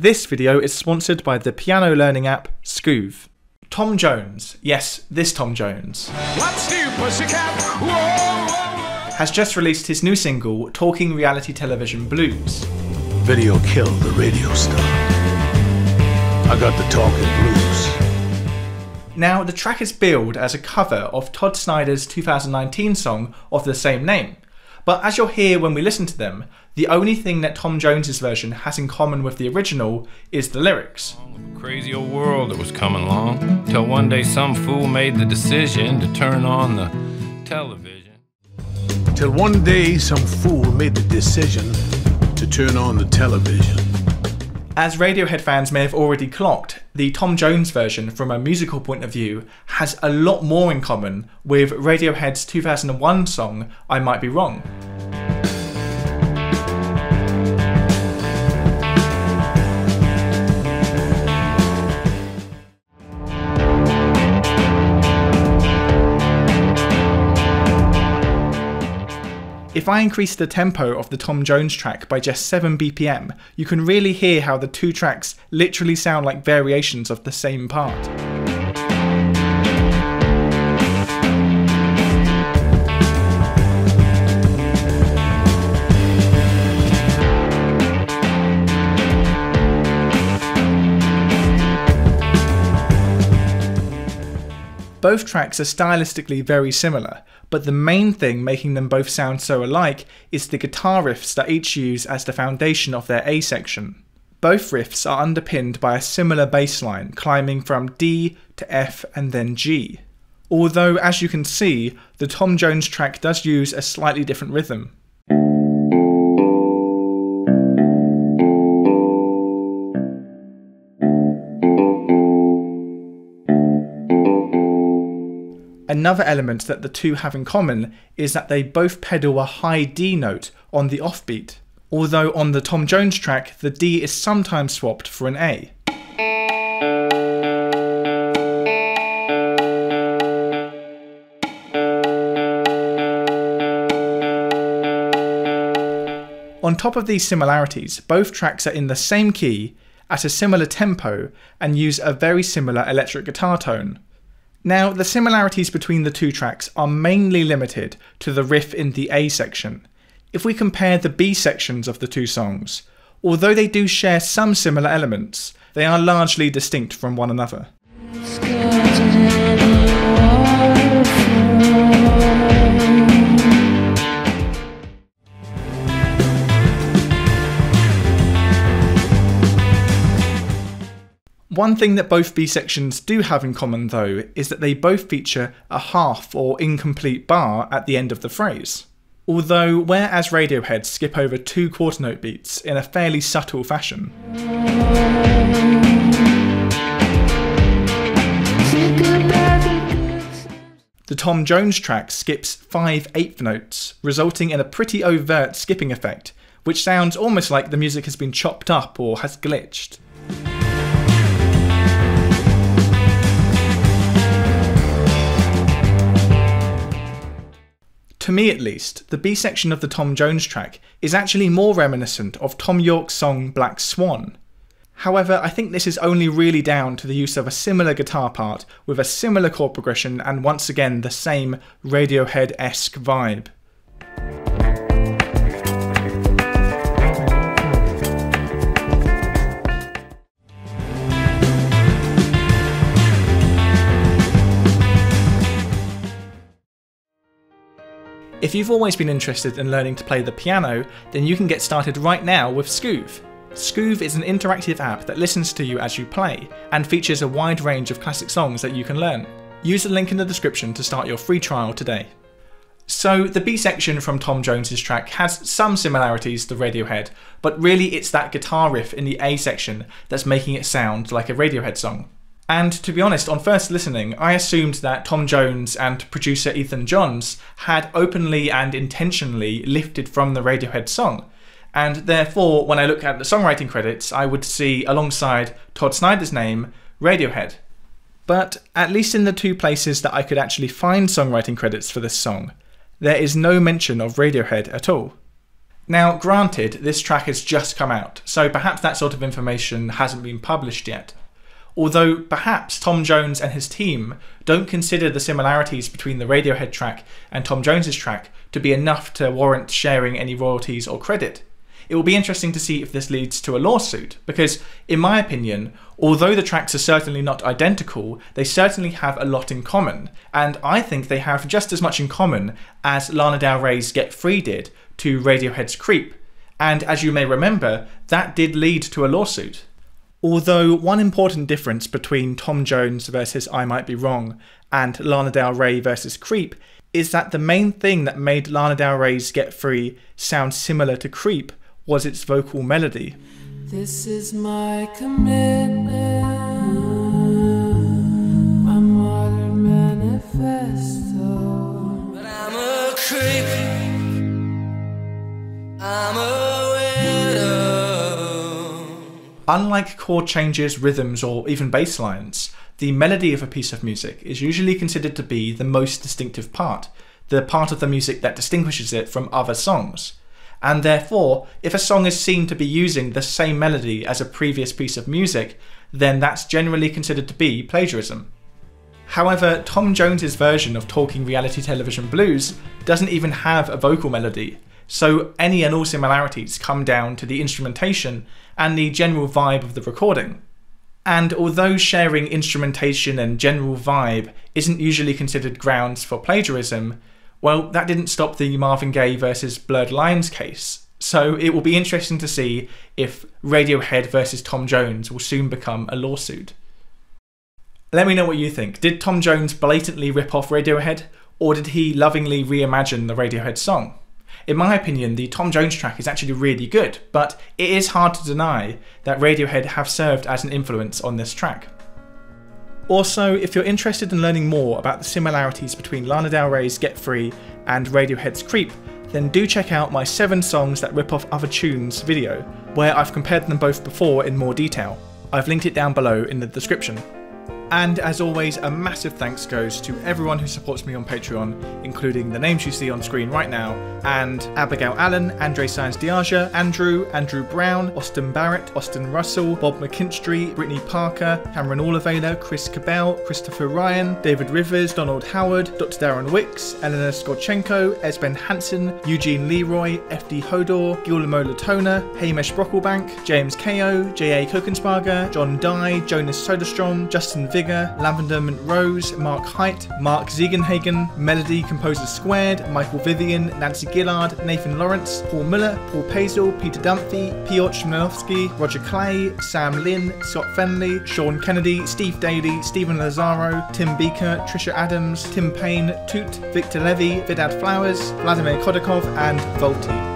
This video is sponsored by the piano learning app Skoov. Tom Jones, yes, this Tom Jones, has just released his new single, Talking Reality Television Blues. Video killed the radio star. I got the talking blues. Now, the track is billed as a cover of Todd Snider's 2019 song of the same name. But as you'll hear when we listen to them, the only thing that Tom Jones's version has in common with the original is the lyrics. Crazy old world that was coming along, till one day some fool made the decision to turn on the television. Till one day some fool made the decision to turn on the television. As Radiohead fans may have already clocked, the Tom Jones version from a musical point of view has a lot more in common with Radiohead's 2001 song, I Might Be Wrong. If I increase the tempo of the Tom Jones track by just 7 BPM, you can really hear how the two tracks literally sound like variations of the same part. Both tracks are stylistically very similar, but the main thing making them both sound so alike is the guitar riffs that each use as the foundation of their A section. Both riffs are underpinned by a similar bass line climbing from D to F and then G. Although, as you can see, the Tom Jones track does use a slightly different rhythm. Another element that the two have in common is that they both pedal a high D note on the offbeat, although on the Tom Jones track the D is sometimes swapped for an A. On top of these similarities, both tracks are in the same key, at a similar tempo, and use a very similar electric guitar tone. Now, the similarities between the two tracks are mainly limited to the riff in the A section. If we compare the B sections of the two songs, although they do share some similar elements, they are largely distinct from one another. One thing that both B sections do have in common though is that they both feature a half or incomplete bar at the end of the phrase. Although whereas Radiohead skip over 2 quarter note beats in a fairly subtle fashion. The Tom Jones track skips 5 eighth notes, resulting in a pretty overt skipping effect, which sounds almost like the music has been chopped up or has glitched. To me at least, the B section of the Tom Jones track is actually more reminiscent of Thom Yorke's song Black Swan. However, I think this is only really down to the use of a similar guitar part with a similar chord progression and once again the same Radiohead-esque vibe. If you've always been interested in learning to play the piano, then you can get started right now with Skoov. Skoov is an interactive app that listens to you as you play, and features a wide range of classic songs that you can learn. Use the link in the description to start your free trial today. So the B section from Tom Jones's track has some similarities to Radiohead, but really it's that guitar riff in the A section that's making it sound like a Radiohead song. And to be honest, on first listening, I assumed that Tom Jones and producer Ethan Johns had openly and intentionally lifted from the Radiohead song. And therefore, when I look at the songwriting credits, I would see alongside Todd Snider's name, Radiohead. But at least in the 2 places that I could actually find songwriting credits for this song, there is no mention of Radiohead at all. Now, granted, this track has just come out, so perhaps that sort of information hasn't been published yet. Although perhaps Tom Jones and his team don't consider the similarities between the Radiohead track and Tom Jones's track to be enough to warrant sharing any royalties or credit. It will be interesting to see if this leads to a lawsuit, because in my opinion, although the tracks are certainly not identical, they certainly have a lot in common, and I think they have just as much in common as Lana Del Rey's Get Free did to Radiohead's Creep, and as you may remember, that did lead to a lawsuit. Although one important difference between Tom Jones versus I Might Be Wrong and Lana Del Rey versus Creep is that the main thing that made Lana Del Rey's Get Free sound similar to Creep was its vocal melody. This is my commitment, my modern manifesto. But I'm a creep, I'm a widow. Unlike chord changes, rhythms, or even bass lines, the melody of a piece of music is usually considered to be the most distinctive part, the part of the music that distinguishes it from other songs. And therefore, if a song is seen to be using the same melody as a previous piece of music, then that's generally considered to be plagiarism. However, Tom Jones's version of Talking Reality Television Blues doesn't even have a vocal melody, so any and all similarities come down to the instrumentation and the general vibe of the recording. And although sharing instrumentation and general vibe isn't usually considered grounds for plagiarism, well, that didn't stop the Marvin Gaye versus Blurred Lines case, so it will be interesting to see if Radiohead versus Tom Jones will soon become a lawsuit. Let me know what you think. Did Tom Jones blatantly rip off Radiohead, or did he lovingly reimagine the Radiohead song? In my opinion, the Tom Jones track is actually really good, but it is hard to deny that Radiohead have served as an influence on this track. Also, if you're interested in learning more about the similarities between Lana Del Rey's Get Free and Radiohead's Creep, then do check out my 7 songs that rip off other tunes video, where I've compared them both before in more detail. I've linked it down below in the description. And as always, a massive thanks goes to everyone who supports me on Patreon, including the names you see on screen right now, and Abigail Allen, Andre Sainz Diaja, Andrew Brown, Austin Barrett, Austin Russell, Bob McKinstry, Brittany Parker, Cameron Oliveira, Chris Cabell, Christopher Ryan, David Rivers, Donald Howard, Dr. Darren Wicks, Elena Skorchenko, Esben Hansen, Eugene Leroy, FD Hodor, Guillermo Latona, Hamish Brocklebank, James Ko, J.A. Kokensparger, John Dye, Jonas Soderstrom, Justin Vigor, Lavender Mint Rose, Mark Height, Mark Ziegenhagen, Melody Composer Squared, Michael Vivian, Nancy Gillard, Nathan Lawrence, Paul Miller, Paul Pazel, Peter Dunphy, Piotr Chmielowski, Roger Clay, Sam Lynn, Scott Fenley, Sean Kennedy, Steve Daly, Stephen Lazaro, Tim Beaker, Trisha Adams, Tim Payne, Toot, Victor Levy, Vidad Flowers, Vladimir Kodakov, and Volti.